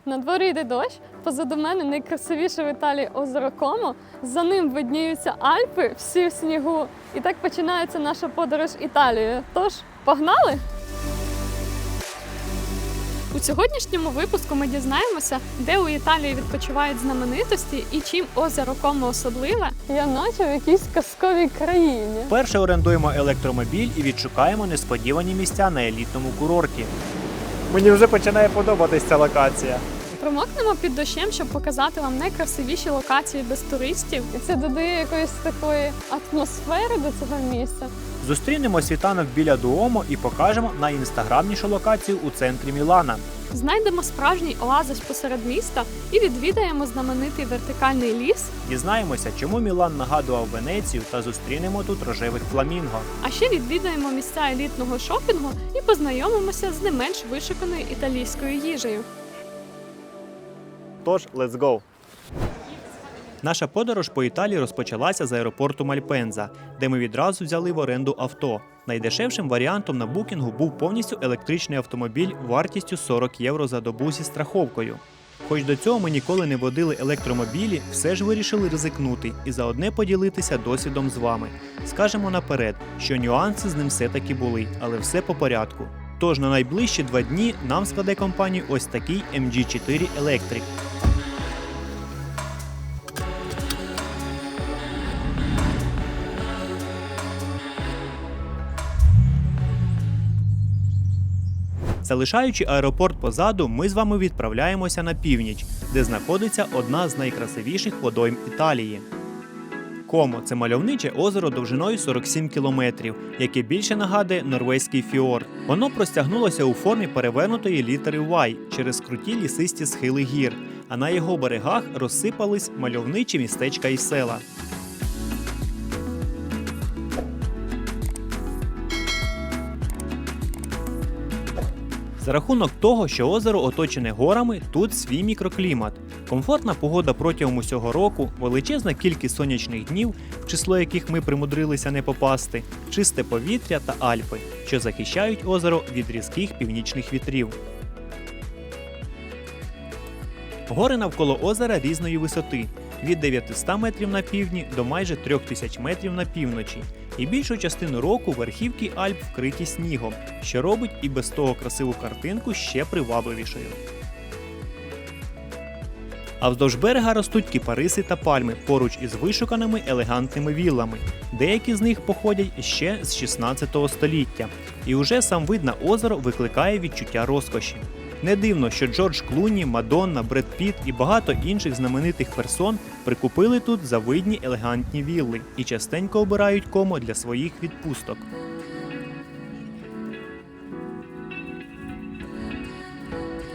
На дворі йде дощ, позаду мене найкрасивіше в Італії озеро Комо, за ним видніються Альпи, всі в снігу. І так починається наша подорож Італією. Тож, погнали! У сьогоднішньому випуску ми дізнаємося, де у Італії відпочивають знаменитості і чим озеро Комо особливе. Я наче в якійсь казковій країні. Вперше орендуємо електромобіль і відшукаємо несподівані місця на елітному курорті. Мені вже починає подобатись ця локація. Промокнемо під дощем, щоб показати вам найкрасивіші локації без туристів. І це додає якоїсь такої атмосфери до цього місця. Зустрінемо світанок біля Дуомо і покажемо найінстаграмнішу локацію у центрі Мілана. Знайдемо справжній оазис посеред міста і відвідаємо знаменитий вертикальний ліс. Дізнаємося, чому Мілан нагадував Венецію та зустрінемо тут рожевих фламінго. А ще відвідаємо місця елітного шопінгу і познайомимося з не менш вишуканою італійською їжею. Тож, let's go! Наша подорож по Італії розпочалася з аеропорту Мальпенза, де ми відразу взяли в оренду авто. Найдешевшим варіантом на букінгу був повністю електричний автомобіль вартістю 40 євро за добу зі страховкою. Хоч до цього ми ніколи не водили електромобілі, все ж вирішили ризикнути і заодне поділитися досвідом з вами. Скажемо наперед, що нюанси з ним все-таки були, але все по порядку. Тож на найближчі 2 дні нам складе компанію ось такий MG4 Electric. Залишаючи аеропорт позаду, ми з вами відправляємося на північ, де знаходиться одна з найкрасивіших водойм Італії. Комо – це мальовниче озеро довжиною 47 кілометрів, яке більше нагадує норвезький фіорд. Воно простягнулося у формі перевернутої літери Y через круті лісисті схили гір, а на його берегах розсипались мальовничі містечка і села. За рахунок того, що озеро оточене горами, тут свій мікроклімат. Комфортна погода протягом усього року, величезна кількість сонячних днів, в число яких ми примудрилися не попасти, чисте повітря та Альпи, що захищають озеро від різких північних вітрів. Гори навколо озера різної висоти – від 900 метрів на півдні до майже 3000 метрів на півночі. І більшу частину року верхівки Альп вкриті снігом, що робить і без того красиву картинку ще привабливішою. А вздовж берега ростуть кіпариси та пальми поруч із вишуканими елегантними віллами. Деякі з них походять ще з 16 століття. І уже сам вид на озеро викликає відчуття розкоші. Не дивно, що Джордж Клуні, Мадонна, Бред Піт і багато інших знаменитих персон прикупили тут завидні елегантні вілли і частенько обирають Комо для своїх відпусток.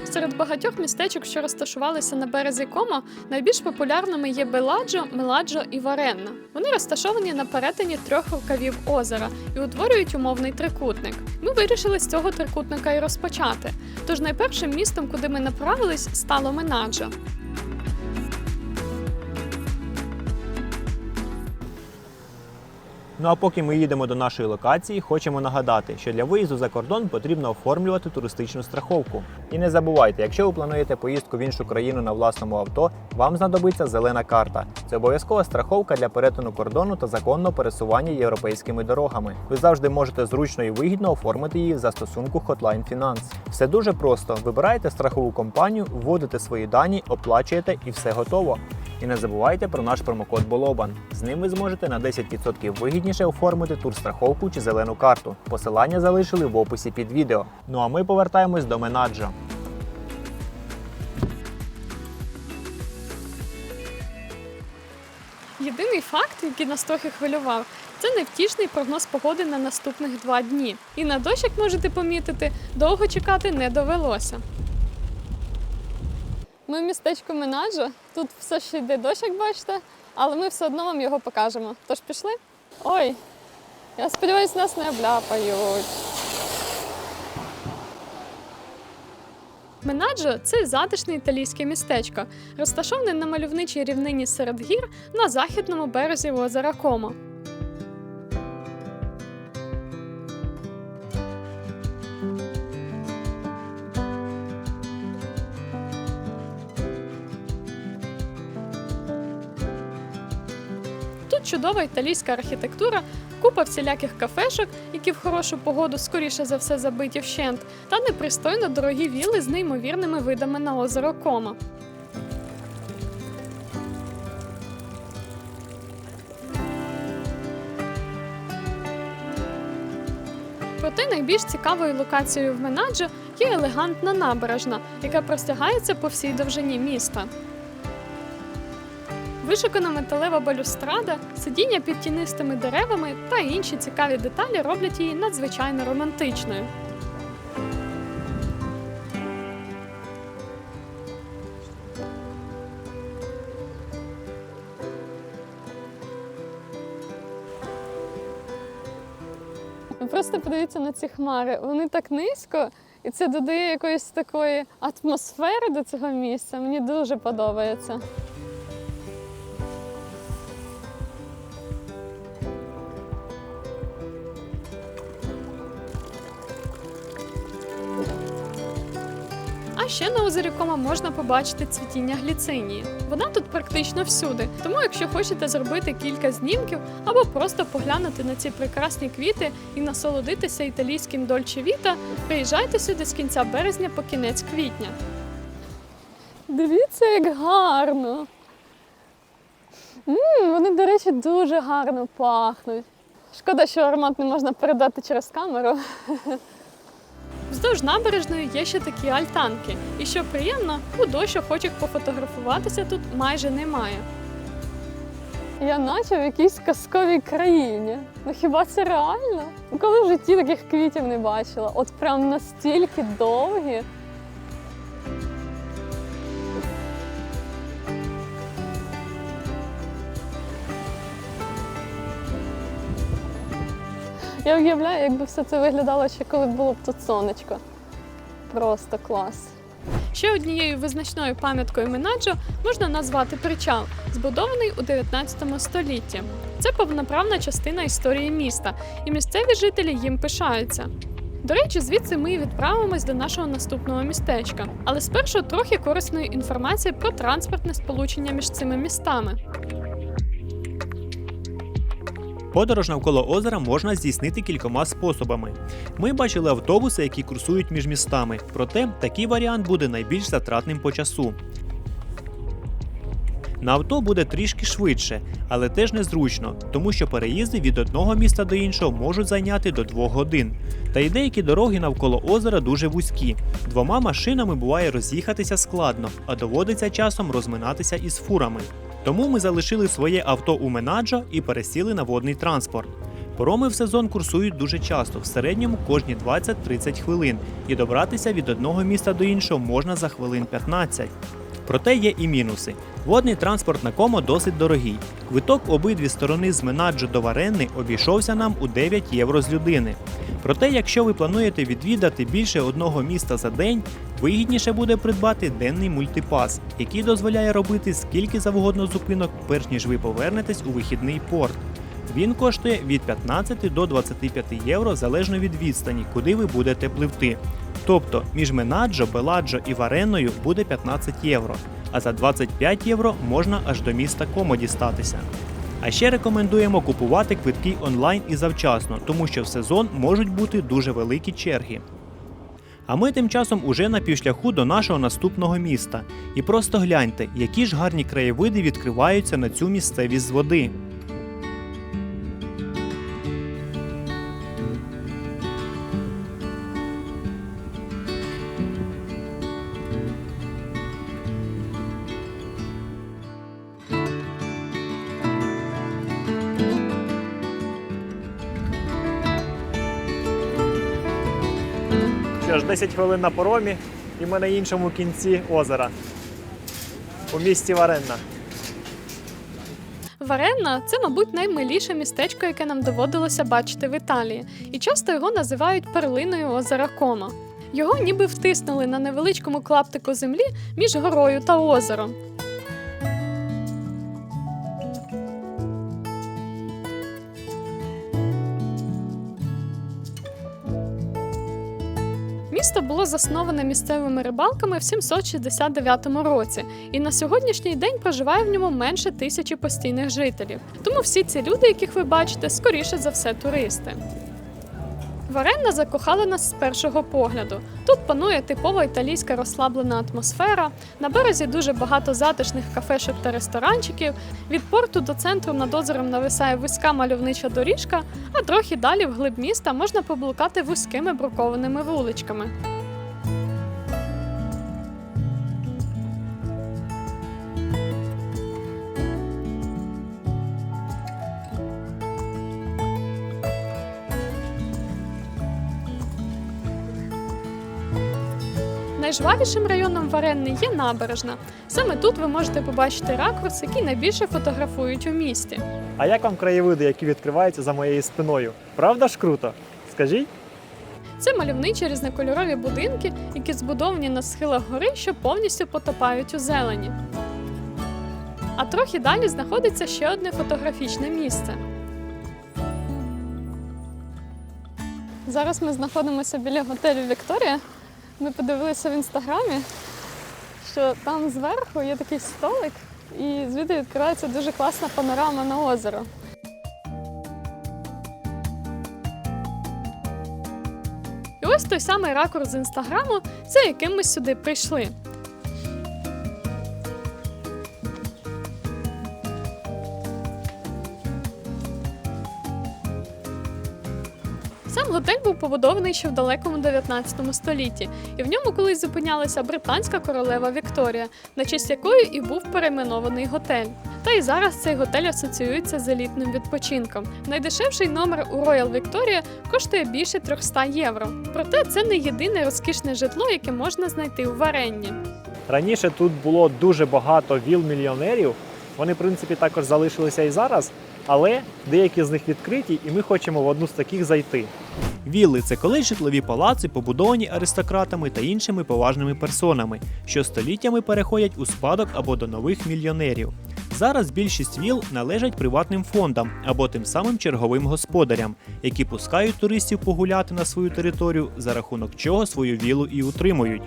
Серед багатьох містечок, що розташувалися на березі Комо, найбільш популярними є Беладжо, Меладжо і Варенна. Вони розташовані на перетині 3 рукавів озера і утворюють умовний трикутник. Ми вирішили з цього трикутника і розпочати. Тож найпершим містом, куди ми направились, стало Менаджо. Ну а поки ми їдемо до нашої локації, хочемо нагадати, що для виїзду за кордон потрібно оформлювати туристичну страховку. І не забувайте, якщо ви плануєте поїздку в іншу країну на власному авто, вам знадобиться зелена карта. Це обов'язкова страховка для перетину кордону та законного пересування європейськими дорогами. Ви завжди можете зручно і вигідно оформити її в застосунку Hotline Finance. Все дуже просто. Вибираєте страхову компанію, вводите свої дані, оплачуєте і все готово. І не забувайте про наш промокод БОЛОБАН. З ним ви зможете на 10% вигідніше оформити турстраховку чи зелену карту. Посилання залишили в описі під відео. Ну а ми повертаємось до Менаджо. Єдиний факт, який нас трохи хвилював, це невтішний прогноз погоди на наступних 2 дні. І на дощ, як можете помітити, довго чекати не довелося. Ми в містечку Менаджо. Тут все ще йде дощ, як бачите, але ми все одно вам його покажемо. Тож пішли? Ой, я сподіваюся, нас не обляпають. Менаджо – це затишне італійське містечко, розташоване на мальовничій рівнині серед гір на західному березі озера Комо. Тут чудова італійська архітектура, купа всіляких кафешок, які в хорошу погоду скоріше за все забиті вщент, та непристойно дорогі вілли з неймовірними видами на озеро Комо. Проте найбільш цікавою локацією в Менаджо є елегантна набережна, яка простягається по всій довжині міста. Вишукана металева балюстрада, сидіння під тінистими деревами та інші цікаві деталі роблять її надзвичайно романтичною. Ви просто подивіться на ці хмари, вони так низько, і це додає якоїсь такої атмосфери до цього місця. Мені дуже подобається. А ще на озері Комо можна побачити цвітіння гліцинії. Вона тут практично всюди, тому якщо хочете зробити кілька знімків або просто поглянути на ці прекрасні квіти і насолодитися італійським Дольче Віта, приїжджайте сюди з кінця березня по кінець квітня. Дивіться, як гарно! Вони, до речі, дуже гарно пахнуть. Шкода, що аромат не можна передати через камеру. Вздовж набережної є ще такі альтанки. І що приємно, у дощ охочих пофотографуватися тут майже немає. Я наче в якійсь казковій країні. Ну хіба це реально? Ніколи в житті таких квітів не бачила. От прям настільки довгі. Я уявляю, якби все це виглядало ще коли було б тут сонечко. Просто клас. Ще однією визначною пам'яткою Менаджо можна назвати причал, збудований у 19 столітті. Це повноправна частина історії міста, і місцеві жителі їм пишаються. До речі, звідси ми і відправимось до нашого наступного містечка. Але спершу трохи корисної інформації про транспортне сполучення між цими містами. Подорож навколо озера можна здійснити кількома способами. Ми бачили автобуси, які курсують між містами, проте такий варіант буде найбільш затратним по часу. На авто буде трішки швидше, але теж незручно, тому що переїзди від одного міста до іншого можуть зайняти до 2 годин. Та й деякі дороги навколо озера дуже вузькі. 2 машинами буває роз'їхатися складно, а доводиться часом розминатися із фурами. Тому ми залишили своє авто у Менаджо і пересіли на водний транспорт. Пароми в сезон курсують дуже часто, в середньому кожні 20-30 хвилин, і добратися від одного міста до іншого можна за хвилин 15. Проте є і мінуси. Водний транспорт на Комо досить дорогий. Квиток в обидві сторони з Менаджо до Варенни обійшовся нам у 9 євро з людини. Проте, якщо ви плануєте відвідати більше одного міста за день, вигідніше буде придбати денний мультипас, який дозволяє робити скільки завгодно зупинок, перш ніж ви повернетесь у вихідний порт. Він коштує від 15 до 25 євро залежно від відстані, куди ви будете пливти. Тобто між Менаджо, Беладжо і Варенною буде 15 євро, а за 25 євро можна аж до міста Комо дістатися. А ще рекомендуємо купувати квитки онлайн і завчасно, тому що в сезон можуть бути дуже великі черги. А ми тим часом уже на півшляху до нашого наступного міста. І просто гляньте, які ж гарні краєвиди відкриваються на цю місцевість з води. Аж 10 хвилин на паромі, і ми на іншому кінці озера, у місті Варенна. Варенна – це, мабуть, наймиліше містечко, яке нам доводилося бачити в Італії, і часто його називають перлиною озера Комо. Його ніби втиснули на невеличкому клаптику землі між горою та озером. Місто було засноване місцевими рибалками в 769 році, і на сьогоднішній день проживає в ньому менше 1000 постійних жителів. Тому всі ці люди, яких ви бачите, скоріше за все туристи. Варенна закохала нас з першого погляду. Тут панує типова італійська розслаблена атмосфера, на березі дуже багато затишних кафешок та ресторанчиків, від порту до центру над озером нависає вузька мальовнича доріжка, а трохи далі вглиб міста можна поблукати вузькими брукованими вуличками. Найжвавішим районом Варенни є набережна. Саме тут ви можете побачити ракурс, який найбільше фотографують у місті. А як вам краєвиди, які відкриваються за моєю спиною? Правда ж круто? Скажіть? Це мальовничі різнокольорові будинки, які збудовані на схилах гори, що повністю потопають у зелені. А трохи далі знаходиться ще одне фотографічне місце. Зараз ми знаходимося біля готелю «Вікторія». Ми подивилися в інстаграмі, що там зверху є такий столик, і звідти відкривається дуже класна панорама на озеро. І ось той самий ракурс з інстаграму, за яким ми сюди прийшли. Сам готель був побудований ще в далекому 19 столітті, і в ньому колись зупинялася британська королева Вікторія, на честь якої і був перейменований готель. Та й зараз цей готель асоціюється з елітним відпочинком. Найдешевший номер у Royal Victoria коштує більше 300 євро. Проте це не єдине розкішне житло, яке можна знайти у Варенні. Раніше тут було дуже багато віл-мільйонерів. Вони, в принципі, також залишилися і зараз, але деякі з них відкриті, і ми хочемо в одну з таких зайти. Вілли – це колись житлові палаци, побудовані аристократами та іншими поважними персонами, що століттями переходять у спадок або до нових мільйонерів. Зараз більшість віл належать приватним фондам або тим самим черговим господарям, які пускають туристів погуляти на свою територію, за рахунок чого свою віллу і утримують.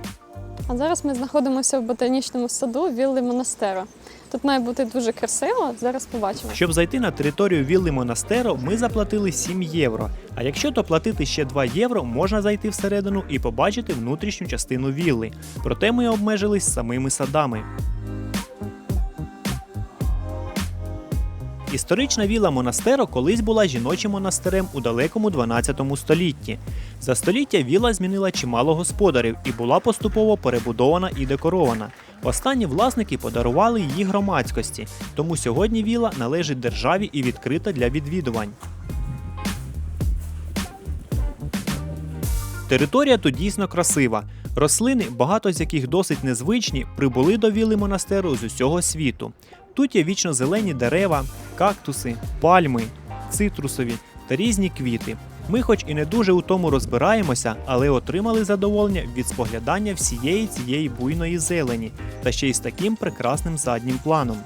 А зараз ми знаходимося в ботанічному саду вілли Монастеро. Тут має бути дуже красиво, зараз побачимо. Щоб зайти на територію вілли Монастеро, ми заплатили 7 євро. А якщо доплатити ще 2 євро, можна зайти всередину і побачити внутрішню частину вілли. Проте ми обмежились самими садами. Історична вілла Монастеро колись була жіночим монастирем у далекому 12 столітті. За століття вілла змінила чимало господарів і була поступово перебудована і декорована. Останні власники подарували її громадськості, тому сьогодні вілла належить державі і відкрита для відвідувань. Територія тут дійсно красива. Рослини, багато з яких досить незвичні, прибули до вілли Монастеру з усього світу. Тут є вічно-зелені дерева, кактуси, пальми, цитрусові та різні квіти. Ми хоч і не дуже у тому розбираємося, але отримали задоволення від споглядання всієї цієї буйної зелені, та ще й з таким прекрасним заднім планом.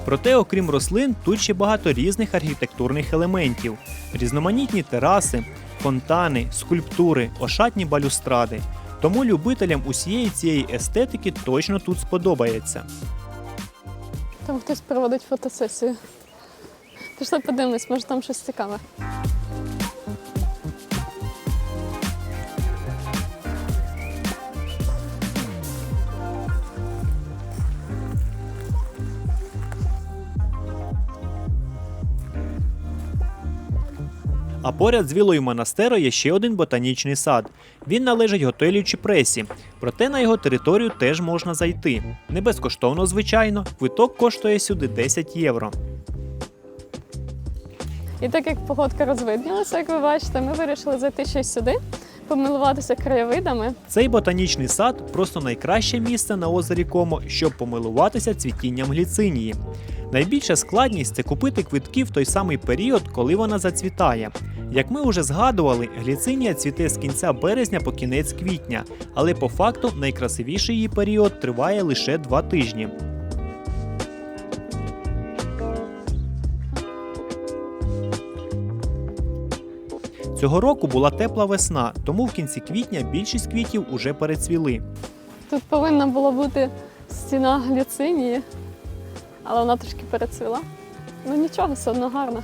Проте, окрім рослин, тут ще багато різних архітектурних елементів. Різноманітні тераси, фонтани, скульптури, ошатні балюстради. Тому любителям усієї цієї естетики точно тут сподобається. Там хтось проводить фотосесію. Пішли подивимось, може там щось цікаве. А поряд з віллою Монастеро є ще один ботанічний сад. Він належить готелю Чіпресі, проте на його територію теж можна зайти. Не безкоштовно, звичайно, квиток коштує сюди 10 євро. І так як погодка розвиднілася, як ви бачите, ми вирішили зайти ще й сюди, помилуватися краєвидами. Цей ботанічний сад – просто найкраще місце на озері Комо, щоб помилуватися цвітінням гліцинії. Найбільша складність – це купити квитки в той самий період, коли вона зацвітає. Як ми вже згадували, гліцинія цвіте з кінця березня по кінець квітня, але по факту найкрасивіший її період триває лише 2 тижні. Цього року була тепла весна, тому в кінці квітня більшість квітів уже перецвіли. Тут повинна була бути стіна гліцинії, але вона трошки перецвіла. Ну нічого, все одно гарно.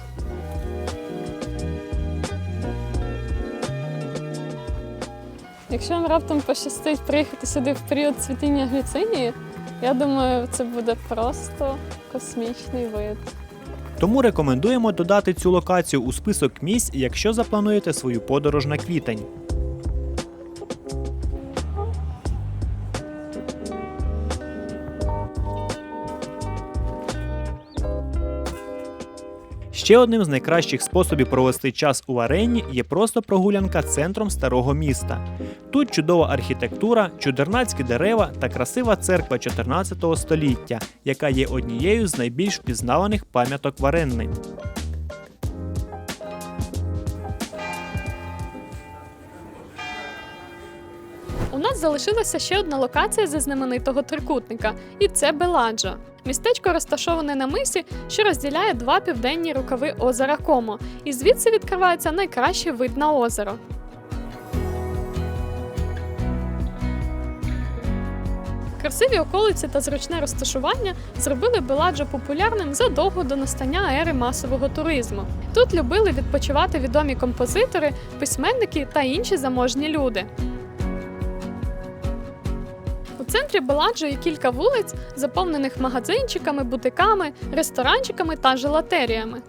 Якщо вам раптом пощастить приїхати сюди в період цвітіння гліцинії, я думаю, це буде просто космічний вид. Тому рекомендуємо додати цю локацію у список місць, якщо заплануєте свою подорож на квітень. Ще одним з найкращих способів провести час у Варенні є просто прогулянка центром старого міста. Тут чудова архітектура, чудернацькі дерева та красива церква 14 століття, яка є однією з найбільш впізнаваних пам'яток Варенни. У нас залишилася ще одна локація зі знаменитого трикутника, і це Беладжо. Містечко розташоване на мисі, що розділяє два південні рукави озера Комо, і звідси відкривається найкращий вид на озеро. Красиві околиці та зручне розташування зробили Беладжо популярним задовго до настання ери масового туризму. Тут любили відпочивати відомі композитори, письменники та інші заможні люди. У центрі Беладжо є кілька вулиць, заповнених магазинчиками, бутиками, ресторанчиками та желатеріями.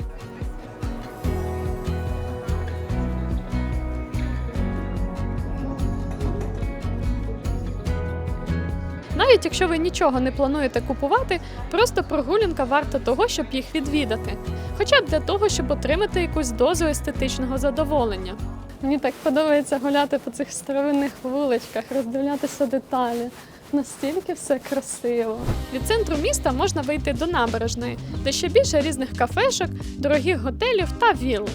Навіть якщо ви нічого не плануєте купувати, просто прогулянка варта того, щоб їх відвідати. Хоча б для того, щоб отримати якусь дозу естетичного задоволення. Мені так подобається гуляти по цих старовинних вуличках, роздивлятися деталі. Настільки все красиво. Від центру міста можна вийти до набережної, де ще більше різних кафешок, дорогих готелів та вілл.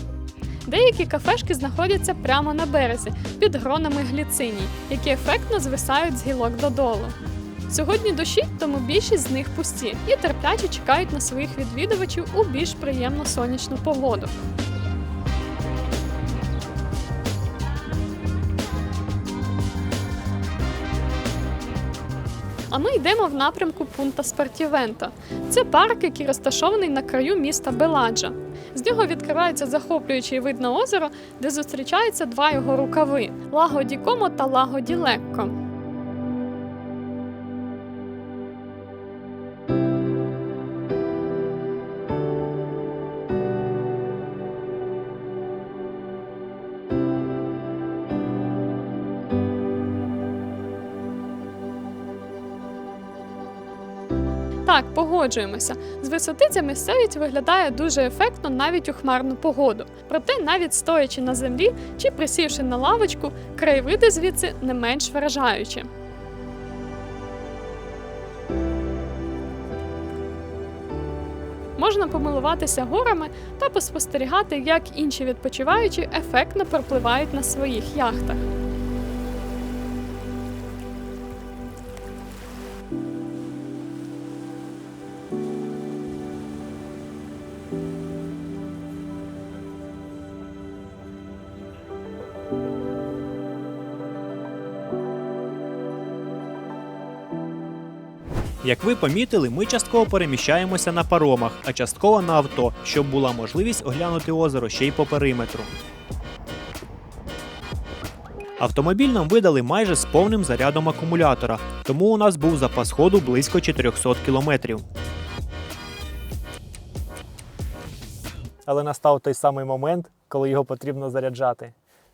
Деякі кафешки знаходяться прямо на березі, під гронами гліциній, які ефектно звисають з гілок додолу. Сьогодні дощить, тому більшість з них пусті і терпляче чекають на своїх відвідувачів у більш приємну сонячну погоду. А ми йдемо в напрямку Пунта Спартівенто. Це парк, який розташований на краю міста Беладжо. З нього відкривається захоплюючий вид на озеро, де зустрічаються два його рукави – Лаго ді Комо та Лаго ді Лекко. Так, погоджуємося. З висоти ця місцевість виглядає дуже ефектно навіть у хмарну погоду. Проте навіть стоячи на землі чи присівши на лавочку, краєвиди звідси не менш вражаючі. Можна помилуватися горами та поспостерігати, як інші відпочиваючі ефектно пропливають на своїх яхтах. Як ви помітили, ми частково переміщаємося на паромах, а частково на авто, щоб була можливість оглянути озеро ще й по периметру. Автомобіль нам видали майже з повним зарядом акумулятора, тому у нас був запас ходу близько 400 км. Але настав той самий момент, коли його потрібно заряджати.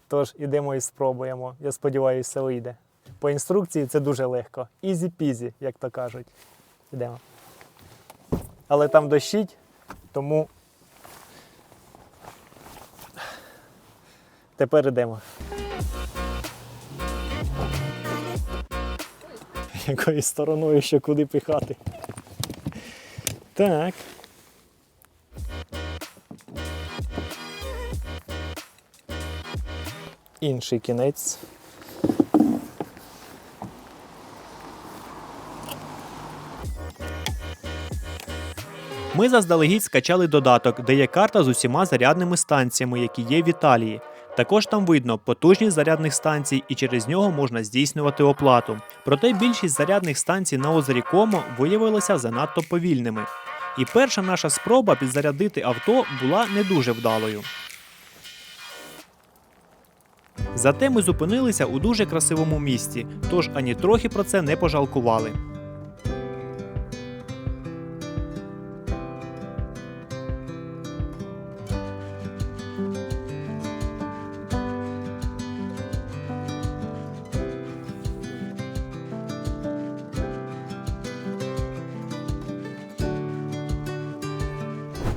Тож ідемо і спробуємо. Я сподіваюся, все вийде. По інструкції це дуже легко. Ізі-пізі, як то кажуть. Ідемо. Але там дощить, тому тепер ідемо. Якою стороною ще куди пихати. Так. Інший кінець. Ми заздалегідь скачали додаток, де є карта з усіма зарядними станціями, які є в Італії. Також там видно потужність зарядних станцій і через нього можна здійснювати оплату. Проте більшість зарядних станцій на озері Комо виявилися занадто повільними. І перша наша спроба підзарядити авто була не дуже вдалою. Зате ми зупинилися у дуже красивому місці, тож ані трохи про це не пожалкували.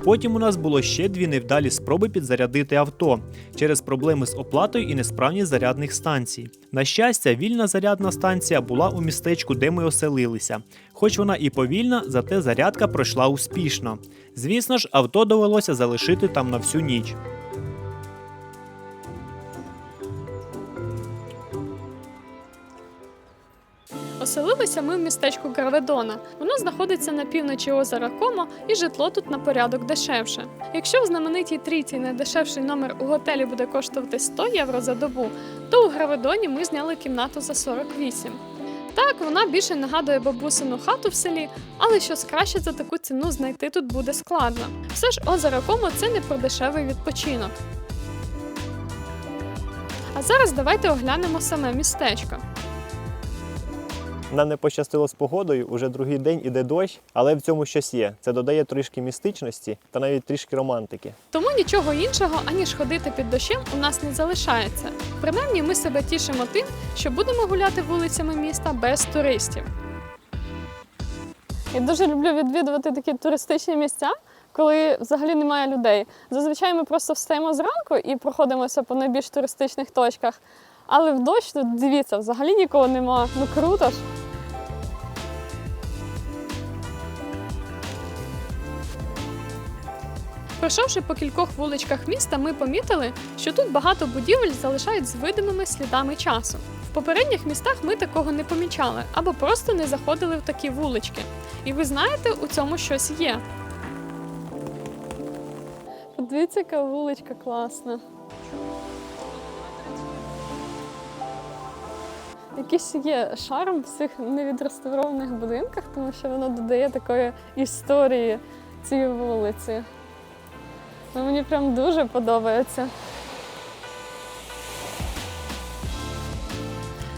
Потім у нас було ще 2 невдалі спроби підзарядити авто через проблеми з оплатою і несправність зарядних станцій. На щастя, вільна зарядна станція була у містечку, де ми оселилися. Хоч вона і повільна, зате зарядка пройшла успішно. Звісно ж, авто довелося залишити там на всю ніч. Оселилися ми в містечку Граведона. Воно знаходиться на півночі озера Комо, і житло тут на порядок дешевше. Якщо в знаменитій трійці найдешевший номер у готелі буде коштувати 100 євро за добу, то у Граведоні ми зняли кімнату за 48. Так, вона більше нагадує бабусину хату в селі, але щось краще за таку ціну знайти тут буде складно. Все ж озеро Комо – це не про дешевий відпочинок. А зараз давайте оглянемо саме містечко. Нам не пощастило з погодою, уже другий день іде дощ, але в цьому щось є. Це додає трішки містичності та навіть трішки романтики. Тому нічого іншого, аніж ходити під дощем, у нас не залишається. Принаймні ми себе тішимо тим, що будемо гуляти вулицями міста без туристів. Я дуже люблю відвідувати такі туристичні місця, коли взагалі немає людей. Зазвичай ми просто встаємо зранку і проходимося по найбільш туристичних точках. Але в дощ тут, дивіться, взагалі нікого нема. Ну круто ж! Пройшовши по кількох вуличках міста, ми помітили, що тут багато будівель залишають з видимими слідами часу. В попередніх містах ми такого не помічали, або просто не заходили в такі вулички. І ви знаєте, у цьому щось є. Подивіться, яка вуличка класна. Якийсь є шарм в цих невідреставрованих будинках, тому що воно додає такої історії цієї вулиці. Ну, мені прям дуже подобається.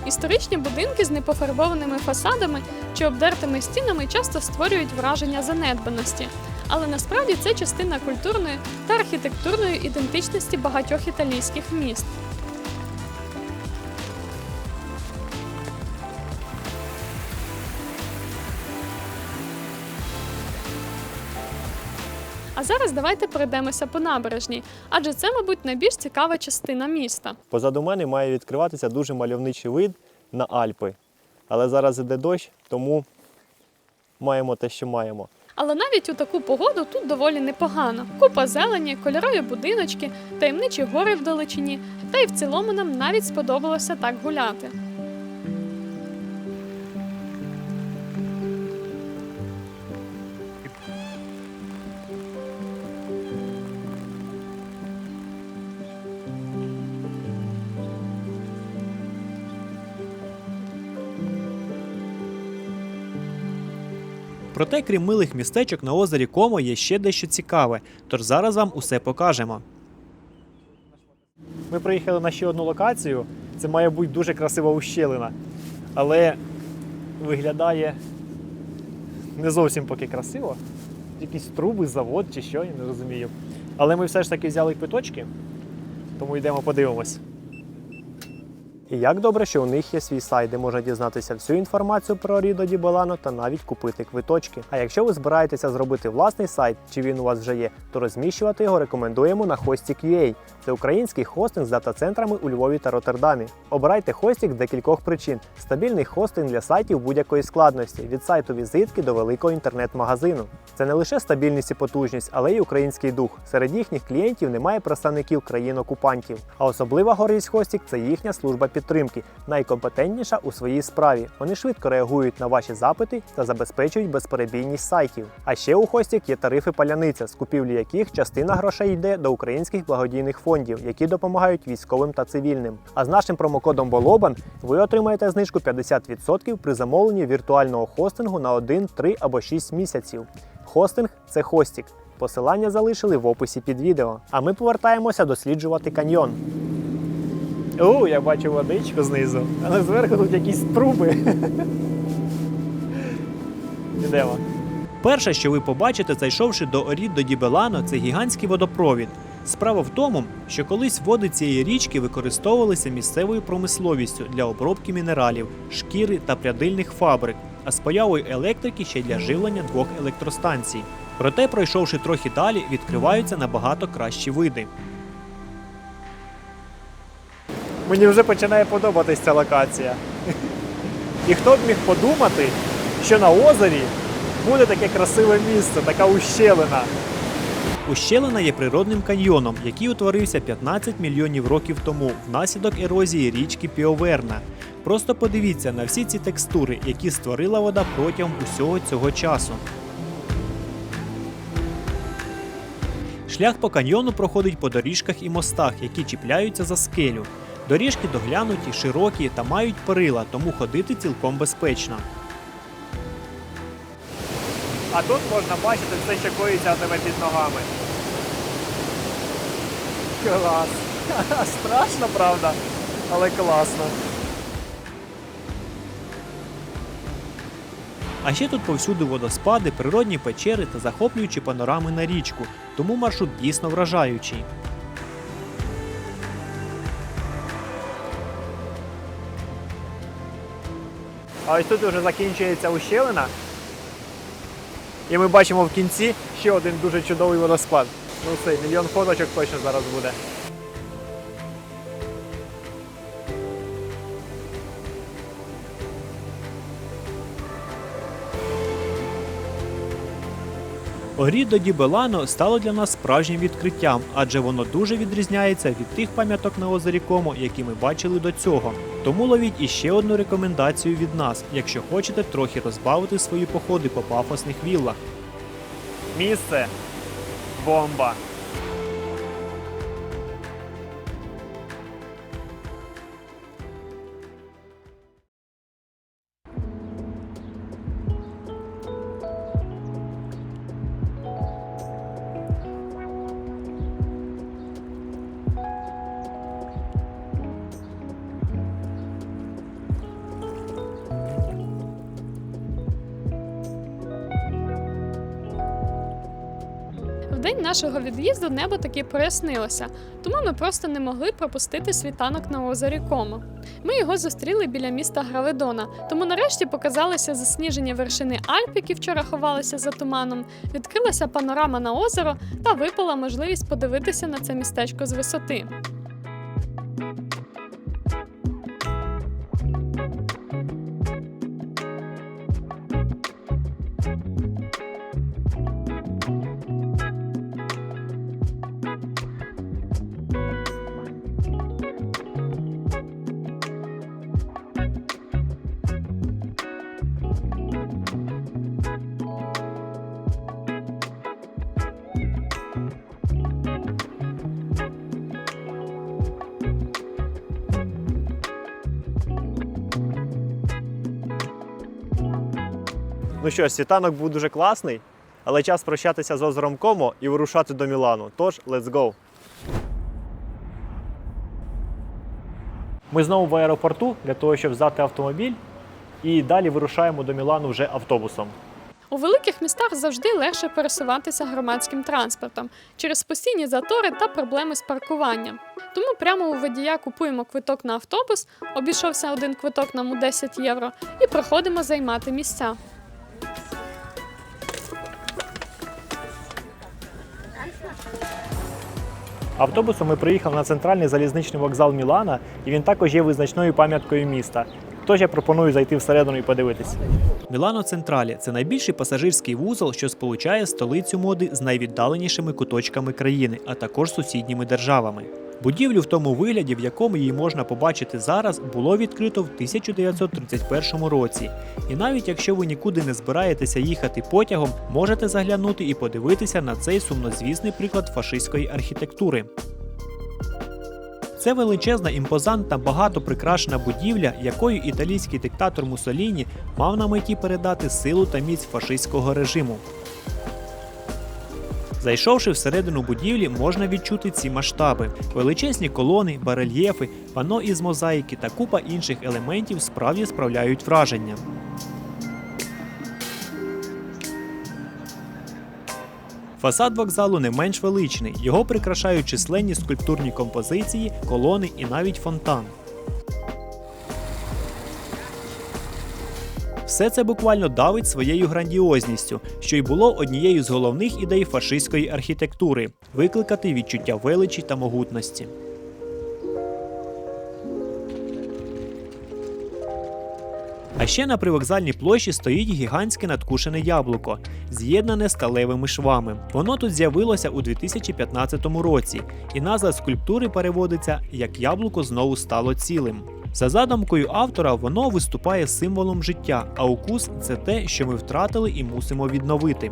Історичні будинки з непофарбованими фасадами чи обдертими стінами часто створюють враження занедбаності. Але насправді це частина культурної та архітектурної ідентичності багатьох італійських міст. А зараз давайте пройдемося по набережній, адже це, мабуть, найбільш цікава частина міста. Позаду мене має відкриватися дуже мальовничий вид на Альпи. Але зараз іде дощ, тому маємо те, що маємо. Але навіть у таку погоду тут доволі непогано. Купа зелені, кольорові будиночки, таємничі гори вдалечині, та й в цілому нам навіть сподобалося так гуляти. Проте, крім милих містечок, на озері Комо є ще дещо цікаве, тож зараз вам усе покажемо. Ми приїхали на ще одну локацію. Це має бути дуже красива ущелина. Але виглядає не зовсім поки красиво. Якісь труби, завод чи що, я не розумію. Але ми все ж таки взяли квиточки, тому йдемо подивимось. І як добре, що у них є свій сайт, де можна дізнатися всю інформацію про Рідо ді Болано та навіть купити квиточки. А якщо ви збираєтеся зробити власний сайт, чи він у вас вже є, то розміщувати його рекомендуємо на Hostik.ua. Це український хостинг з дата-центрами у Львові та Роттердамі. Обирайте Hostik з декількох причин. Стабільний хостинг для сайтів будь-якої складності, від сайту візитки до великого інтернет-магазину. Це не лише стабільність і потужність, але й український дух. Серед їхніх клієнтів немає представників країн-окупантів. А особлива гордість Hostik – це їхня служба підтримки. підтримки найкомпетентніша у своїй справі. Вони швидко реагують на ваші запити та забезпечують безперебійність сайтів. А ще у Хостік є тарифи паляниця, з купівлі яких частина грошей йде до українських благодійних фондів, які допомагають військовим та цивільним. А з нашим промокодом BOLOBAN ви отримаєте знижку 50% при замовленні віртуального хостингу на 1, 3 або 6 місяців. Хостинг – це Хостік. Посилання залишили в описі під відео. А ми повертаємося досліджувати каньйон. Я бачу водичку знизу, але зверху тут якісь труби. Ідемо. Перше, що ви побачите, зайшовши до Оріддо ді Белано, це гігантський водопровід. Справа в тому, що колись води цієї річки використовувалися місцевою промисловістю для обробки мінералів, шкіри та прядильних фабрик, а з появою електрики ще й для живлення 2 електростанцій. Проте, пройшовши трохи далі, відкриваються набагато кращі види. Мені вже починає подобатись ця локація. І хто б міг подумати, що на озері буде таке красиве місце, така ущелина. Ущелина є природним каньйоном, який утворився 15 мільйонів років тому внаслідок ерозії річки Піоверна. Просто подивіться на всі ці текстури, які створила вода протягом усього цього часу. Шлях по каньйону проходить по доріжках і мостах, які чіпляються за скелю. Доріжки доглянуті, широкі та мають перила, тому ходити цілком безпечно. А тут можна бачити все, що коїться у тебе під ногами. Клас. Страшно, правда, але класно. А ще тут повсюди водоспади, природні печери та захоплюючі панорами на річку, тому маршрут дійсно вражаючий. А ось тут вже закінчується ущелина. І ми бачимо в кінці ще один дуже чудовий водоспад. Ну все, 1 мільйон фоточок точно зараз буде. Оріддо ді Белано стало для нас справжнім відкриттям, адже воно дуже відрізняється від тих пам'яток на озері Комо, які ми бачили до цього. Тому ловіть іще одну рекомендацію від нас, якщо хочете трохи розбавити свої походи по пафосних віллах. Місце бомба. В день нашого від'їзду небо таки прояснилося, тому ми просто не могли пропустити світанок на озері Комо. Ми його зустріли біля міста Граведона, тому нарешті показалися засніжені вершини Альп, які вчора ховалися за туманом, відкрилася панорама на озеро та випала можливість подивитися на це містечко з висоти. Ну що ж, світанок був дуже класний, але час прощатися з озером Комо і вирушати до Мілану. Тож, let's go! Ми знову в аеропорту для того, щоб взяти автомобіль, і далі вирушаємо до Мілану вже автобусом. У великих містах завжди легше пересуватися громадським транспортом через постійні затори та проблеми з паркуванням. Тому прямо у водія купуємо квиток на автобус, обійшовся один квиток нам у 10 євро, і проходимо займати місця. Автобусом ми приїхали на центральний залізничний вокзал Мілана, і він також є визначною пам'яткою міста. Тож я пропоную зайти всередину і подивитися. Мілано Централі – це найбільший пасажирський вузол, що сполучає столицю моди з найвіддаленішими куточками країни, а також сусідніми державами. Будівлю в тому вигляді, в якому її можна побачити зараз, було відкрито в 1931 році. І навіть якщо ви нікуди не збираєтеся їхати потягом, можете заглянути і подивитися на цей сумнозвісний приклад фашистської архітектури. Це величезна, імпозантна, багато прикрашена будівля, якою італійський диктатор Муссоліні мав на меті передати силу та міць фашистського режиму. Зайшовши всередину будівлі, можна відчути ці масштаби. Величезні колони, барельєфи, пано із мозаїки та купа інших елементів справді справляють враження. Фасад вокзалу не менш величний, його прикрашають численні скульптурні композиції, колони і навіть фонтан. Все це буквально давить своєю грандіозністю, що й було однією з головних ідей фашистської архітектури – викликати відчуття величі та могутності. А ще на привокзальній площі стоїть гігантське надкушене яблуко, з'єднане сталевими швами. Воно тут з'явилося у 2015 році, і назва скульптури переводиться як «Яблуко знову стало цілим». За задумкою автора, воно виступає символом життя, а укус – це те, що ми втратили і мусимо відновити.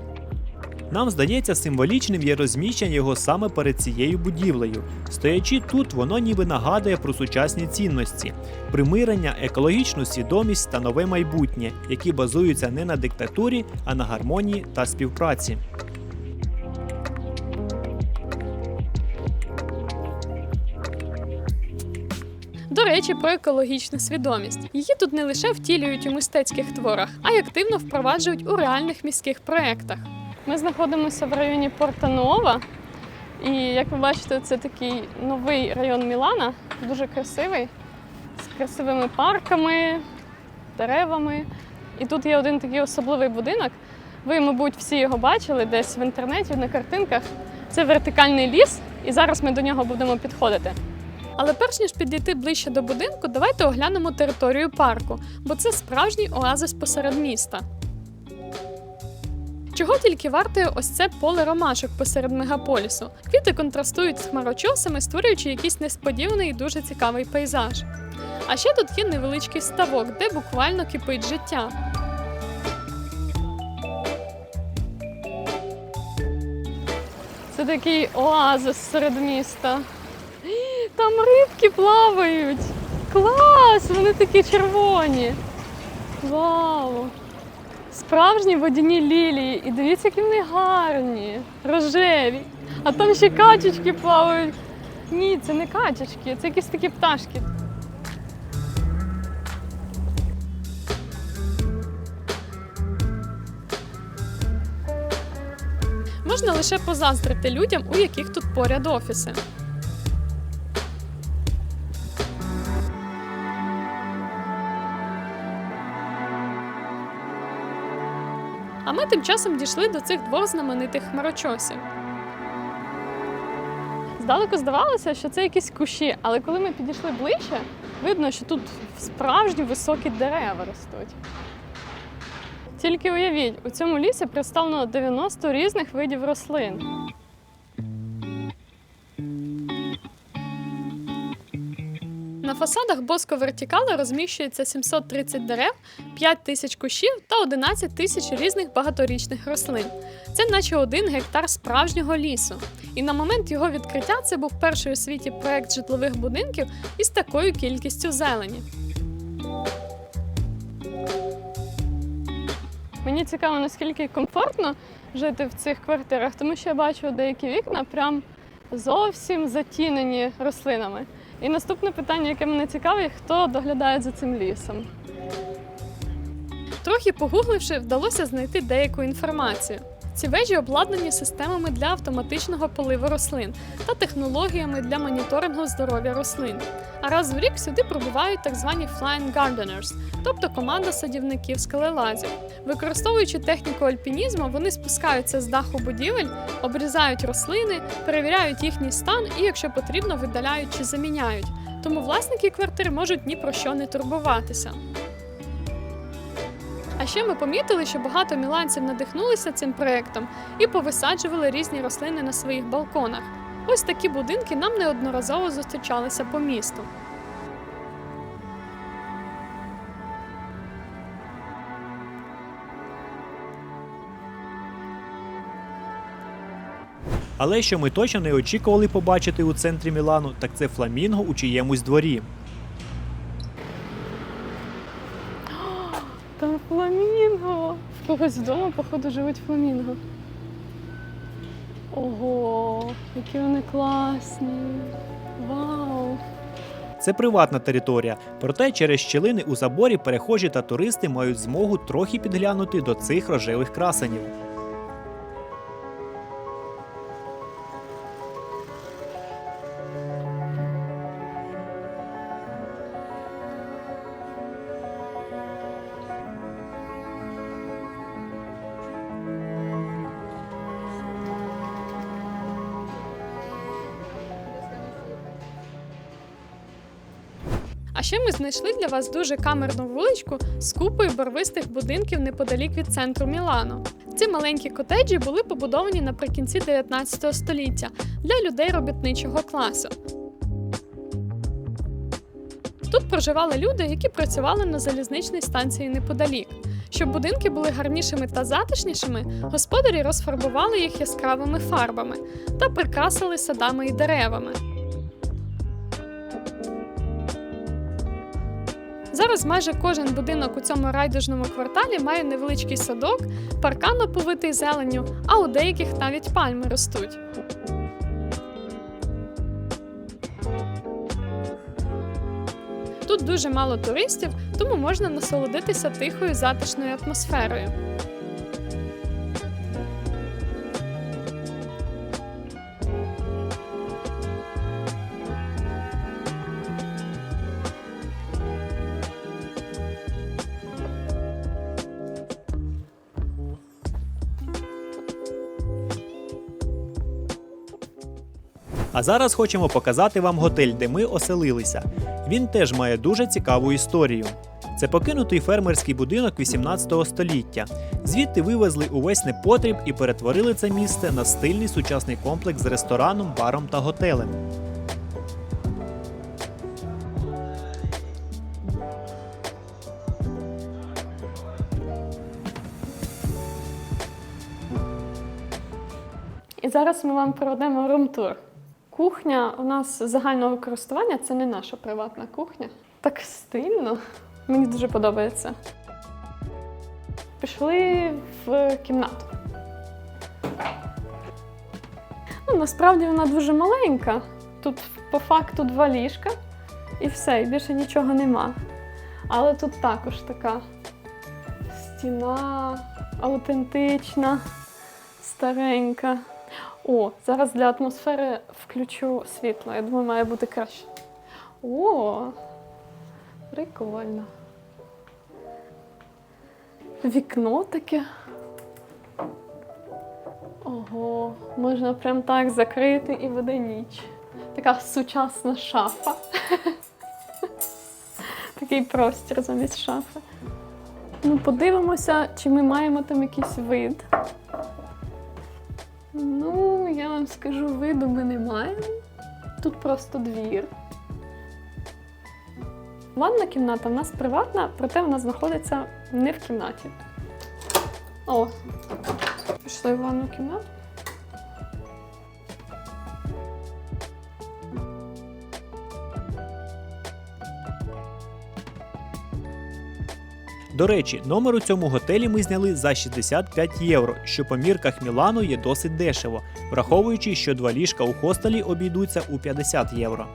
Нам здається символічним є розміщення його саме перед цією будівлею. Стоячи тут, воно ніби нагадує про сучасні цінності – примирення, екологічну свідомість та нове майбутнє, які базуються не на диктатурі, а на гармонії та співпраці. До речі, про екологічну свідомість. Її тут не лише втілюють у мистецьких творах, а й активно впроваджують у реальних міських проєктах. Ми знаходимося в районі Порта-Нуова, і, як ви бачите, це такий новий район Мілана, дуже красивий, з красивими парками, деревами. І тут є один такий особливий будинок. Ви, мабуть, всі його бачили десь в інтернеті, на картинках. Це вертикальний ліс, і зараз ми до нього будемо підходити. Але перш ніж підійти ближче до будинку, давайте оглянемо територію парку, бо це справжній оазис посеред міста. Чого тільки вартує ось це поле ромашок посеред мегаполісу. Квіти контрастують з хмарочосами, створюючи якийсь несподіваний і дуже цікавий пейзаж. А ще тут є невеличкий ставок, де буквально кипить життя. Це такий оазис серед міста. Там рибки плавають! Клас! Вони такі червоні! Вау! Справжні водяні лілії. І дивіться, які вони гарні, рожеві. А там ще качечки плавають. Ні, це не качечки, це якісь такі пташки. Можна лише позаздрити людям, у яких тут поряд офіси. А ми тим часом дійшли до цих двох знаменитих хмарочосів. Здалеку здавалося, що це якісь кущі, але коли ми підійшли ближче, видно, що тут справжні високі дерева ростуть. Тільки уявіть, у цьому лісі представлено 90 різних видів рослин. На фасадах Bosco Verticale розміщується 730 дерев, 5 тисяч кущів та 11 тисяч різних багаторічних рослин. Це наче 1 гектар справжнього лісу. І на момент його відкриття це був перший у світі проект житлових будинків із такою кількістю зелені. Мені цікаво, наскільки комфортно жити в цих квартирах, тому що я бачу деякі вікна прям зовсім затінені рослинами. І наступне питання, яке мене цікавить, хто доглядає за цим лісом. Трохи погугливши, вдалося знайти деяку інформацію. Ці вежі обладнані системами для автоматичного поливу рослин та технологіями для моніторингу здоров'я рослин. А раз в рік сюди прибувають так звані Flying Gardeners, тобто команда садівників-скелелазів. Використовуючи техніку альпінізму, вони спускаються з даху будівель, обрізають рослини, перевіряють їхній стан і, якщо потрібно, видаляють чи заміняють. Тому власники квартир можуть ні про що не турбуватися. А ще ми помітили, що багато міланців надихнулися цим проєктом і повисаджували різні рослини на своїх балконах. Ось такі будинки нам неодноразово зустрічалися по місту. Але що ми точно не очікували побачити у центрі Мілану, так це фламінго у чиємусь дворі. Там фламінго! В когось вдома, походу, живуть фламінго. Ого, які вони класні! Вау! Це приватна територія, проте через щілини у заборі перехожі та туристи мають змогу трохи підглянути до цих рожевих красенів. А ще ми знайшли для вас дуже камерну вуличку з купою барвистих будинків неподалік від центру Мілану. Ці маленькі котеджі були побудовані наприкінці 19 століття для людей робітничого класу. Тут проживали люди, які працювали на залізничній станції неподалік. Щоб будинки були гарнішими та затишнішими, господарі розфарбували їх яскравими фарбами та прикрасили садами і деревами. Зараз майже кожен будинок у цьому райдужному кварталі має невеличкий садок, паркан оповитий зеленню, а у деяких навіть пальми ростуть. Тут дуже мало туристів, тому можна насолодитися тихою затишною атмосферою. А зараз хочемо показати вам готель, де ми оселилися. Він теж має дуже цікаву історію. Це покинутий фермерський будинок 18 століття. Звідти вивезли увесь непотріб і перетворили це місце на стильний сучасний комплекс з рестораном, баром та готелем. І зараз ми вам проведемо рум-тур. Кухня у нас загального користування, це не наша приватна кухня. Так стильно. Мені дуже подобається. Пішли в кімнату. Насправді вона дуже маленька. Тут по факту 2 ліжка і все, і більше нічого нема. Але тут також така стіна аутентична, старенька. О, зараз для атмосфери включу світло. Я думаю, має бути краще. О, прикольно. Вікно таке. Ого, можна прям так закрити і буде ніч. Така сучасна шафа. Такий простір замість шафи. Ну, подивимося, чи ми маємо там якийсь вид. Ну, я вам скажу, виду ми не маємо. Тут просто двір. Ванна кімната в нас приватна, проте вона знаходиться не в кімнаті. О, пішли в ванну кімнату. До речі, номер у цьому готелі ми зняли за 65 євро, що по мірках Мілану є досить дешево, враховуючи, що 2 ліжка у хостелі обійдуться у 50 євро.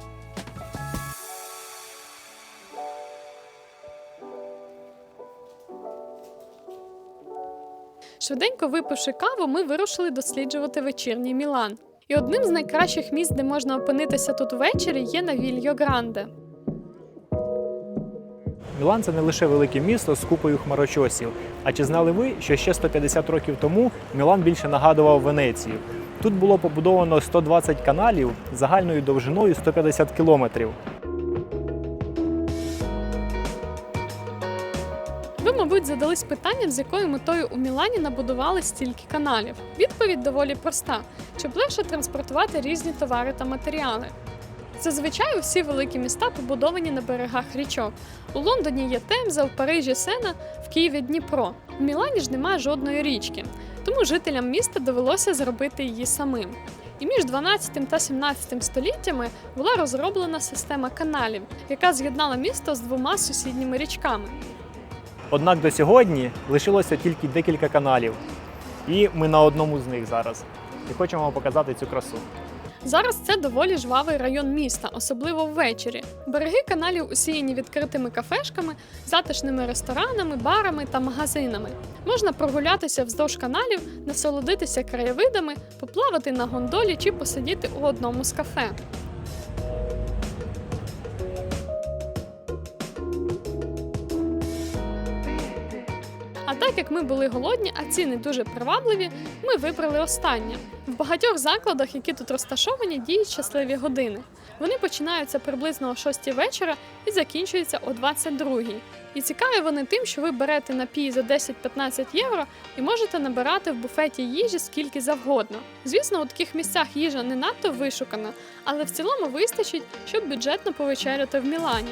Швиденько випивши каву, ми вирушили досліджувати вечірній Мілан. І одним з найкращих місць, де можна опинитися тут ввечері, є Навільо Гранде. Мілан – це не лише велике місто з купою хмарочосів. А чи знали ви, що ще 150 років тому Мілан більше нагадував Венецію? Тут було побудовано 120 каналів загальною довжиною 150 кілометрів. Ви, мабуть, задались питанням, з якою метою у Мілані набудували стільки каналів. Відповідь доволі проста, щоб легше транспортувати різні товари та матеріали. Зазвичай усі великі міста побудовані на берегах річок. У Лондоні є Темза, в Парижі Сена, в Києві Дніпро. В Мілані ж немає жодної річки, тому жителям міста довелося зробити її самим. І між 12 та 17 століттями була розроблена система каналів, яка з'єднала місто з двома сусідніми річками. Однак до сьогодні лишилося тільки декілька каналів. І ми на одному з них зараз. І хочемо вам показати цю красу. Зараз це доволі жвавий район міста, особливо ввечері. Береги каналів усіяні відкритими кафешками, затишними ресторанами, барами та магазинами. Можна прогулятися вздовж каналів, насолодитися краєвидами, поплавати на гондолі чи посидіти у одному з кафе. А так як ми були голодні, а ціни дуже привабливі, ми вибрали останнє. В багатьох закладах, які тут розташовані, діють щасливі години. Вони починаються приблизно о 6 вечора і закінчуються о 22. І цікаві вони тим, що ви берете напій за 10-15 євро і можете набирати в буфеті їжі скільки завгодно. Звісно, у таких місцях їжа не надто вишукана, але в цілому вистачить, щоб бюджетно повечеряти в Мілані.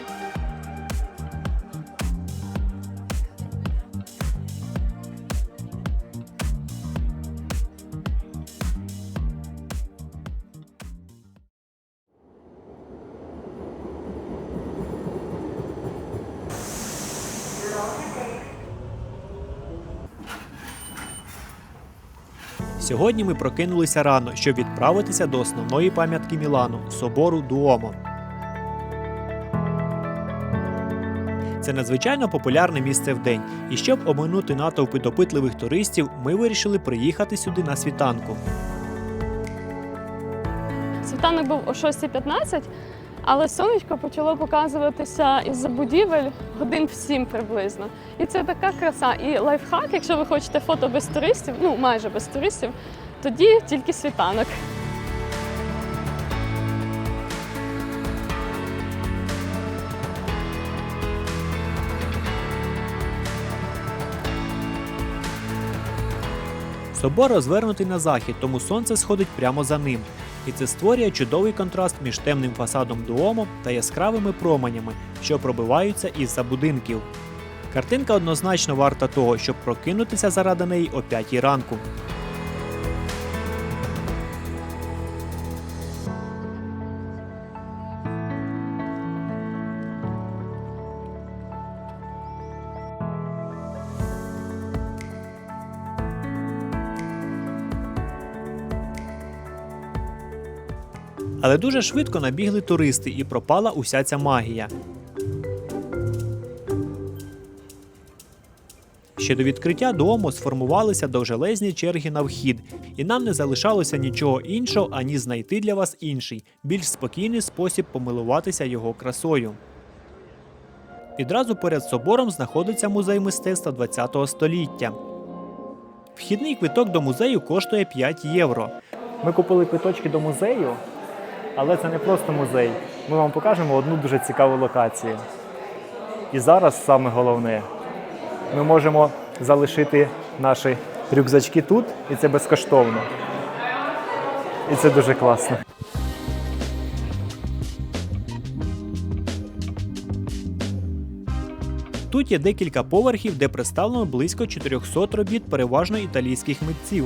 Сьогодні ми прокинулися рано, щоб відправитися до основної пам'ятки Мілану – собору Дуомо. Це надзвичайно популярне місце вдень, і щоб оминути натовпи допитливих туристів, ми вирішили приїхати сюди на світанку. Світанок був о 6:15, але сонечко почало показуватися із-за будівель годин в 7 приблизно. І це така краса. І лайфхак, якщо ви хочете фото без туристів, ну майже без туристів, тоді тільки світанок. Собор розвернутий на захід, тому сонце сходить прямо за ним. І це створює чудовий контраст між темним фасадом Дуомо та яскравими променями, що пробиваються із-за будинків. Картинка однозначно варта того, щоб прокинутися заради неї о 5 ранку. Але дуже швидко набігли туристи і пропала уся ця магія. Ще до відкриття Дуомо сформувалися довжелезні черги на вхід, і нам не залишалося нічого іншого, ані знайти для вас інший, більш спокійний спосіб помилуватися його красою. Відразу поряд з собором знаходиться музей мистецтва ХХ століття. Вхідний квиток до музею коштує 5 євро. Ми купили квиточки до музею, але це не просто музей. Ми вам покажемо одну дуже цікаву локацію. І зараз саме головне. Ми можемо залишити наші рюкзачки тут, і це безкоштовно. І це дуже класно. Тут є декілька поверхів, де представлено близько 400 робіт переважно італійських митців.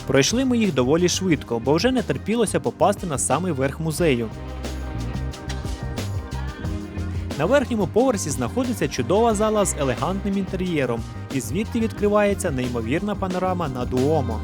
Пройшли ми їх доволі швидко, бо вже не терпілося попасти на самий верх музею. На верхньому поверсі знаходиться чудова зала з елегантним інтер'єром, і звідти відкривається неймовірна панорама на Дуомо.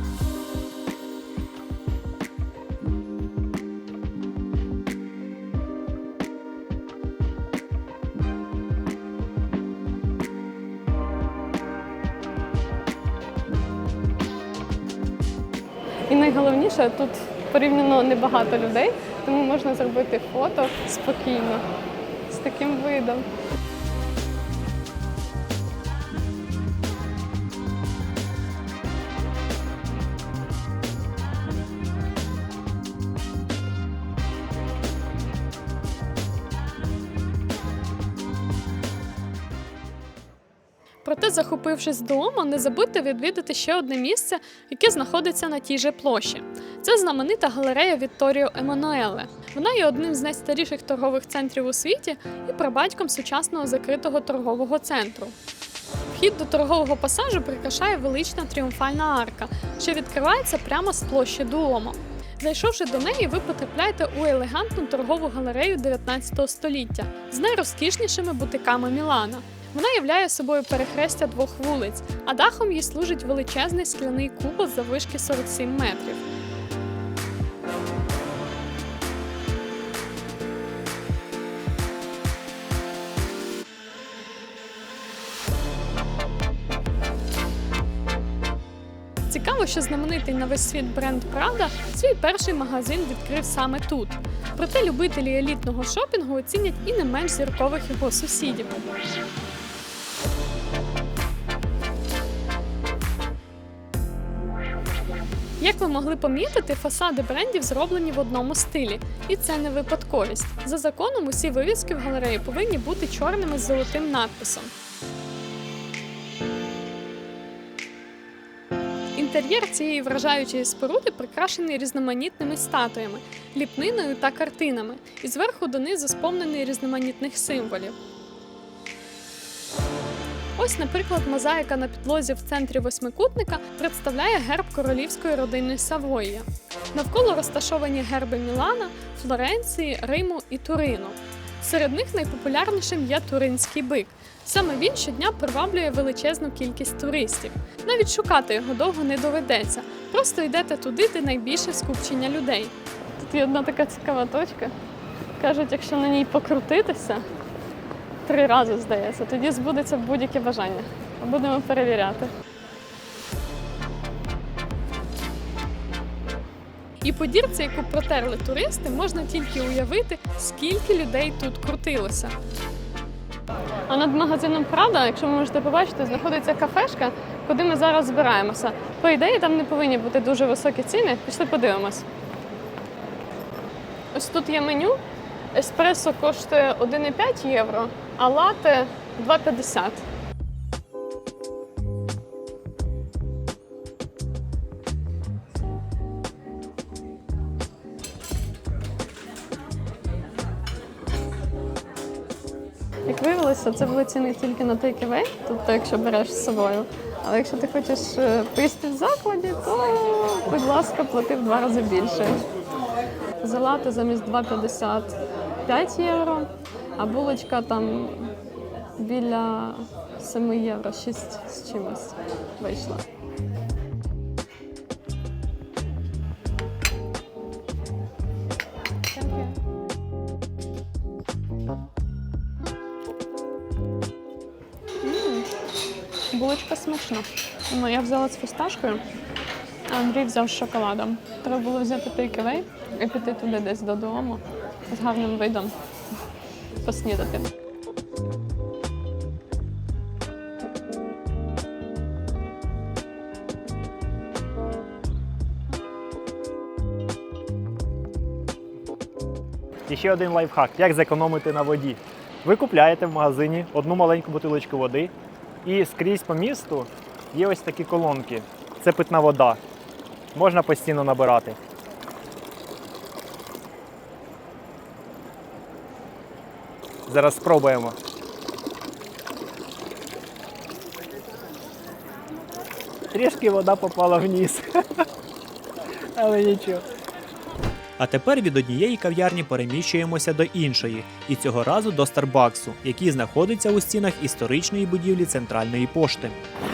І найголовніше, тут порівняно небагато людей, тому можна зробити фото спокійно, з таким видом. Проте, захопившись Дуомо, не забудьте відвідати ще одне місце, яке знаходиться на тій же площі. Це знаменита галерея Вітторіо Еммануеле. Вона є одним з найстаріших торгових центрів у світі і прабатьком сучасного закритого торгового центру. Вхід до торгового пасажу прикрашає велична тріумфальна арка, що відкривається прямо з площі Дуомо. Зайшовши до неї, ви потрапляєте у елегантну торгову галерею 19 століття з найрозкішнішими бутиками Мілана. Вона являє собою перехрестя двох вулиць, а дахом їй служить величезний скляний кубол заввишки 47 метрів. Цікаво, що знаменитий на весь світ бренд Prada свій перший магазин відкрив саме тут. Проте любителі елітного шопінгу оцінять і не менш зіркових його сусідів. Як ви могли помітити, фасади брендів зроблені в одному стилі. І це не випадковість. За законом, усі вивіски в галереї повинні бути чорними з золотим надписом. Інтер'єр цієї вражаючої споруди прикрашений різноманітними статуями, ліпниною та картинами, і зверху донизу сповнений різноманітних символів. Ось, наприклад, мозаїка на підлозі в центрі восьмикутника представляє герб королівської родини Савойя. Навколо розташовані герби Мілана, Флоренції, Риму і Турину. Серед них найпопулярнішим є туринський бик. Саме він щодня приваблює величезну кількість туристів. Навіть шукати його довго не доведеться. Просто йдете туди, де найбільше скупчення людей. Тут є одна така цікава точка. Кажуть, якщо на ній покрутитися 3 рази, здається, тоді збудеться будь-яке бажання. Будемо перевіряти. І по дірці, яку протерли туристи, можна тільки уявити, скільки людей тут крутилося. А над магазином Prada, якщо ви можете побачити, знаходиться кафешка, куди ми зараз збираємося. По ідеї, там не повинні бути дуже високі ціни. Пішли подивимось. Ось тут є меню. Еспресо коштує 1,5 євро, а лате 2,50. Як виявилося, це були ціни тільки на take-away, тобто якщо береш з собою. Але якщо ти хочеш поїсти в закладі, то, будь ласка, плати в 2 рази більше. За лате замість 2,50 5 євро, а булочка там біля 7 євро, 6 з чимось вийшла. Булочка смачна. Ну, я взяла з фісташкою, а Андрій взяв з шоколадом. Треба було взяти take-away і піти туди десь додому з гарним видом поснідати. І ще один лайфхак, як зекономити на воді. Ви купляєте в магазині одну маленьку бутилочку води, і скрізь по місту є ось такі колонки. Це питна вода. Можна постійно набирати. Зараз спробуємо. Трішки вода попала вниз. Але нічого. А тепер від однієї кав'ярні переміщуємося до іншої, і цього разу до Старбаксу, який знаходиться у стінах історичної будівлі Центральної пошти.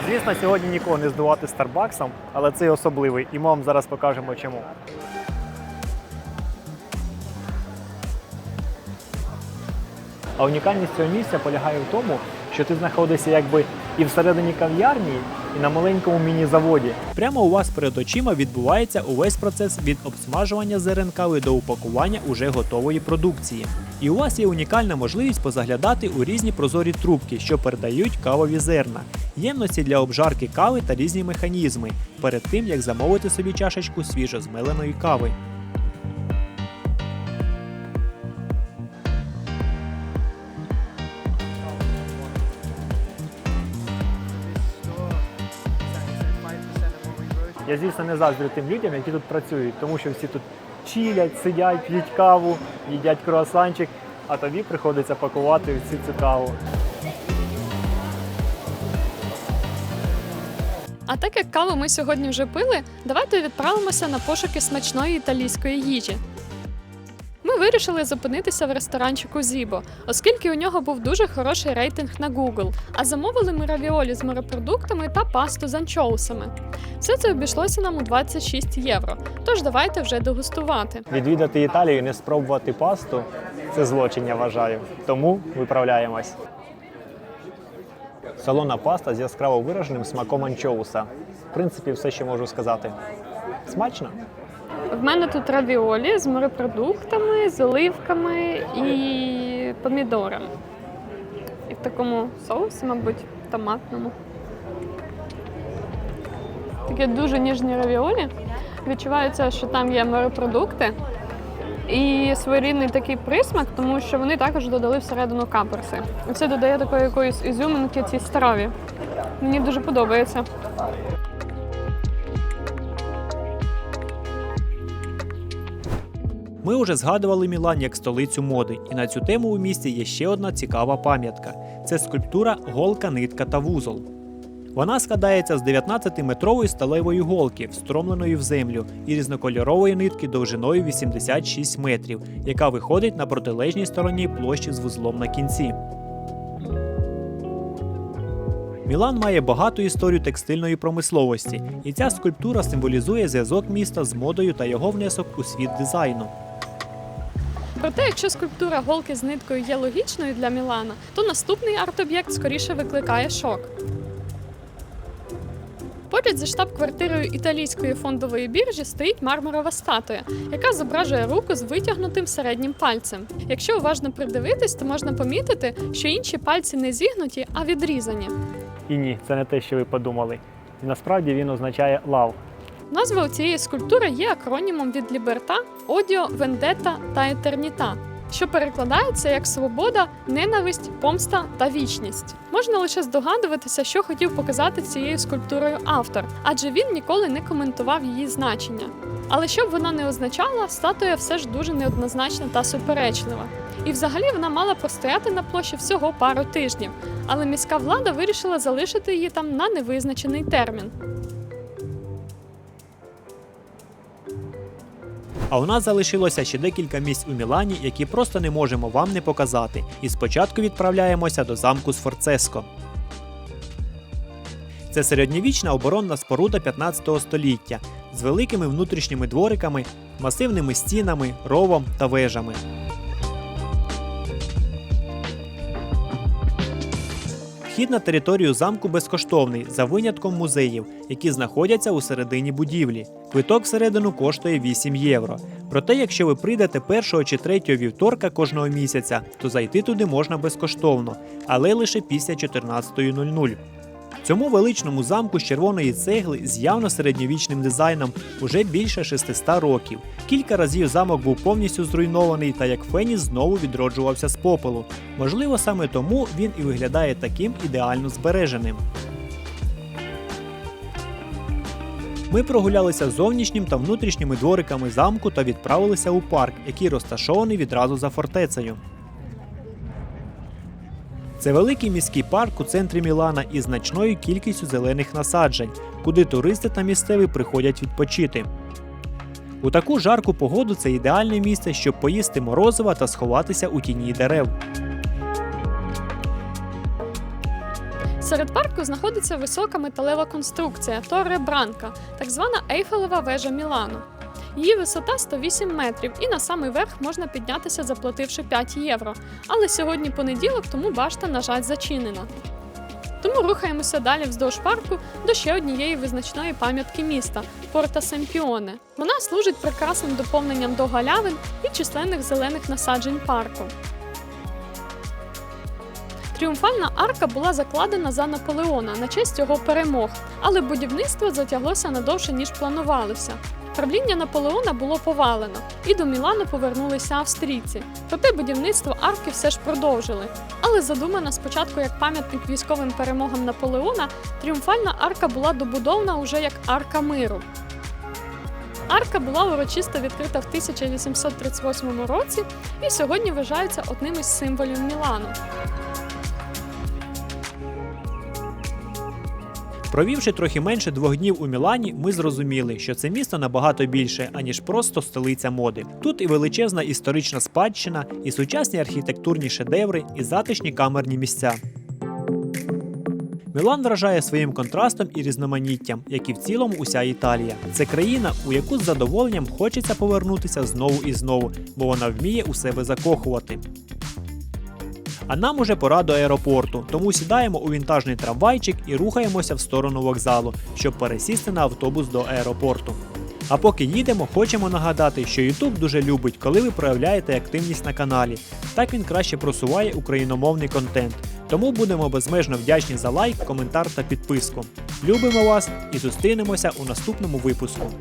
Звісно, сьогодні нікого не здувати Старбаксом, але цей особливий, і ми вам зараз покажемо чому. А унікальність цього місця полягає в тому, що ти знаходишся якби і всередині кав'ярні, і на маленькому міні-заводі. Прямо у вас перед очима відбувається увесь процес від обсмажування зерен кави до упакування уже готової продукції. І у вас є унікальна можливість позаглядати у різні прозорі трубки, що передають кавові зерна, ємності для обжарки кави та різні механізми, перед тим, як замовити собі чашечку свіжозмеленої кави. Я, звісно, не заздрю тим людям, які тут працюють, тому що всі тут чилять, сидять, п'ють каву, їдять круасанчик, а тобі приходиться пакувати всю цю каву. А так як каву ми сьогодні вже пили, давайте відправимося на пошуки смачної італійської їжі. Ми вирішили зупинитися в ресторанчику Зібо, оскільки у нього був дуже хороший рейтинг на Google, а замовили ми равіолі з морепродуктами та пасту з анчоусами. Все це обійшлося нам у 26 євро, тож давайте вже дегустувати. Відвідати Італію і не спробувати пасту – це злочин, я вважаю. Тому виправляємось. Солона паста з яскраво вираженим смаком анчоуса. В принципі, все, що можу сказати. Смачно? В мене тут равіолі з морепродуктами, з оливками і помідорами. І в такому соусі, мабуть, томатному. Такі дуже ніжні равіолі. Відчувається, що там є морепродукти і своєрідний такий присмак, тому що вони також додали всередину каперси. І це додає такої якоїсь ізюминки цій страві. Мені дуже подобається. Ми вже згадували Мілан як столицю моди, і на цю тему у місті є ще одна цікава пам'ятка. Це скульптура «Голка, нитка та вузол». Вона складається з 19-метрової сталевої голки, встромленої в землю, і різнокольорової нитки довжиною 86 метрів, яка виходить на протилежній стороні площі з вузлом на кінці. Мілан має багату історію текстильної промисловості, і ця скульптура символізує зв'язок міста з модою та його внесок у світ дизайну. Проте, якщо скульптура голки з ниткою є логічною для Мілана, то наступний арт-об'єкт скоріше викликає шок. Поряд зі штаб-квартирою італійської фондової біржі стоїть мармурова статуя, яка зображує руку з витягнутим середнім пальцем. Якщо уважно придивитись, то можна помітити, що інші пальці не зігнуті, а відрізані. І ні, це не те, що ви подумали. І насправді він означає «лав». Назва у цієї скульптури є акронімом від ліберта, одіо, вендетта та етерніта, що перекладається як свобода, ненависть, помста та вічність. Можна лише здогадуватися, що хотів показати цією скульптурою автор, адже він ніколи не коментував її значення. Але що б вона не означала, статуя все ж дуже неоднозначна та суперечлива. І взагалі вона мала простояти на площі всього пару тижнів, але міська влада вирішила залишити її там на невизначений термін. А у нас залишилося ще декілька місць у Мілані, які просто не можемо вам не показати. І спочатку відправляємося до замку Сфорцеско. Це середньовічна оборонна споруда 15 століття з великими внутрішніми двориками, масивними стінами, ровом та вежами. Вхід на територію замку безкоштовний, за винятком музеїв, які знаходяться у середині будівлі. Квиток всередину коштує 8 євро. Проте, якщо ви прийдете 1 чи 3 вівторка кожного місяця, то зайти туди можна безкоштовно, але лише після 14:00. Цьому величному замку з червоної цегли з явно середньовічним дизайном уже більше 600 років. Кілька разів замок був повністю зруйнований та як фенікс знову відроджувався з попелу. Можливо, саме тому він і виглядає таким ідеально збереженим. Ми прогулялися зовнішнім та внутрішніми двориками замку та відправилися у парк, який розташований відразу за фортецею. Це великий міський парк у центрі Мілана із значною кількістю зелених насаджень, куди туристи та місцеві приходять відпочити. У таку жарку погоду це ідеальне місце, щоб поїсти морозива та сховатися у тіні дерев. Серед парку знаходиться висока металева конструкція Торре Бранка, так звана Ейфелева вежа Мілану. Її висота 108 метрів і на самий верх можна піднятися, заплативши 5 євро. Але сьогодні понеділок, тому башта, на жаль, зачинена. Тому рухаємося далі вздовж парку до ще однієї визначної пам'ятки міста – Порта Семпіоне. Вона служить прекрасним доповненням до галявин і численних зелених насаджень парку. Тріумфальна арка була закладена за Наполеона на честь його перемог, але будівництво затяглося надовше, ніж планувалося. Правління Наполеона було повалено, і до Мілану повернулися австрійці. Проте будівництво арки все ж продовжили. Але задумана спочатку як пам'ятник військовим перемогам Наполеона, тріумфальна арка була добудована уже як арка миру. Арка була урочисто відкрита в 1838 році і сьогодні вважається одним із символів Мілану. Провівши трохи менше 2 днів у Мілані, ми зрозуміли, що це місто набагато більше, аніж просто столиця моди. Тут і величезна історична спадщина, і сучасні архітектурні шедеври, і затишні камерні місця. Мілан вражає своїм контрастом і різноманіттям, як і в цілому уся Італія. Це країна, у яку з задоволенням хочеться повернутися знову і знову, бо вона вміє у себе закохувати. А нам уже пора до аеропорту, тому сідаємо у вінтажний трамвайчик і рухаємося в сторону вокзалу, щоб пересісти на автобус до аеропорту. А поки їдемо, хочемо нагадати, що YouTube дуже любить, коли ви проявляєте активність на каналі. Так він краще просуває україномовний контент. Тому будемо безмежно вдячні за лайк, коментар та підписку. Любимо вас і зустрінемося у наступному випуску.